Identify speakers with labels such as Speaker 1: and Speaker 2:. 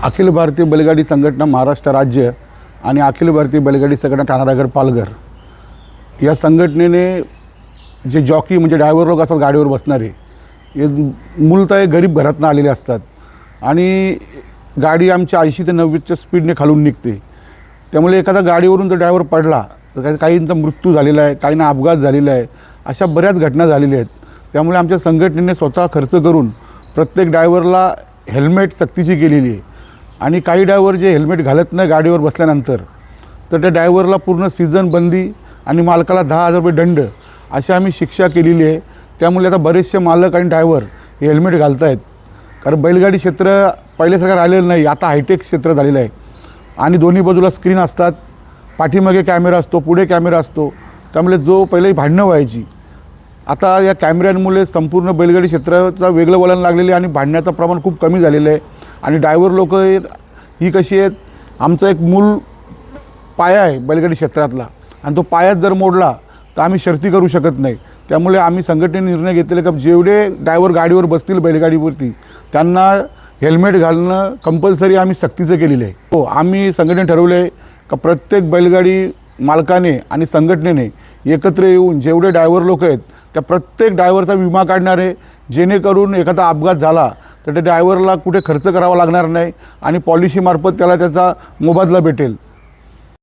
Speaker 1: अखिल भारतीय बैलगाडी संघटना महाराष्ट्र राज्य आणि अखिल भारतीय बैलगाडी संघटना ठाणानगर पालघर या संघटनेने जे जॉकी म्हणजे ड्रायव्हर लोक असतात गाडीवर बसणारे, हे मूलतः गरीब घरातून आलेले असतात आणि गाडी आमच्या 80 ते 90च्या स्पीडने खालून निघते। त्यामुळे एखादा गाडीवरून जर ड्रायव्हर पडला तर काहींचा मृत्यू झालेला आहे, काहींना अपघात झालेला आहे, अशा बऱ्याच घटना झालेल्या आहेत। त्यामुळे आमच्या संघटनेने स्वतः खर्च करून प्रत्येक ड्रायव्हरला हेल्मेट सक्तीची केलेली आहे आणि काही ड्रायव्हर जे हेल्मेट घालत नाही गाडीवर बसल्यानंतर तर त्या ड्रायव्हरला पूर्ण सीझन बंदी आणि मालकाला 10,000 रुपये दंड अशी आम्ही शिक्षा केलेली आहे। त्यामुळे आता बरेचसे मालक आणि ड्रायव्हर हे हेल्मेट घालत आहेत, कारण बैलगाडी क्षेत्र पहिल्यासारखं राहिलेलं नाही, आता हायटेक क्षेत्र झालेलं आहे आणि दोन्ही बाजूला स्क्रीन असतात, पाठीमागे कॅमेरा असतो, पुढे कॅमेरा असतो। त्यामुळे जो पहिले भांडणं व्हायची आता या कॅमेऱ्यांमुळे संपूर्ण बैलगाडी क्षेत्राचा वेगळं वळण लागलेलं आहे आणि भांडण्याचं प्रमाण खूप कमी झालेलं आहे। आणि ड्रायव्हर लोक ही कशी आहेत, आमचा एक मूल पाया आहे बैलगाडी क्षेत्रातला आणि तो पायाच जर मोडला तर आम्ही शर्ती करू शकत नाही। त्यामुळे आम्ही संघटनेने निर्णय घेतलेला की जेवढे ड्रायव्हर गाडीवर बसतील बैलगाडीवरती त्यांना हेल्मेट घालणं कंपल्सरी आम्ही सक्तीचं केलेलं आहे। हो, आम्ही संघटने ठरवले आहे का प्रत्येक बैलगाडी मालकाने आणि संघटनेने एकत्र येऊन जेवढे ड्रायव्हर लोक आहेत त्या प्रत्येक ड्रायव्हरचा विमा काढणार आहे, जेणेकरून एखादा अपघात झाला तर त्या ड्रायव्हरला कुठे खर्च करावा लागणार नाही आणि पॉलिसीमार्फत त्याला त्याचा मोबदला भेटेल।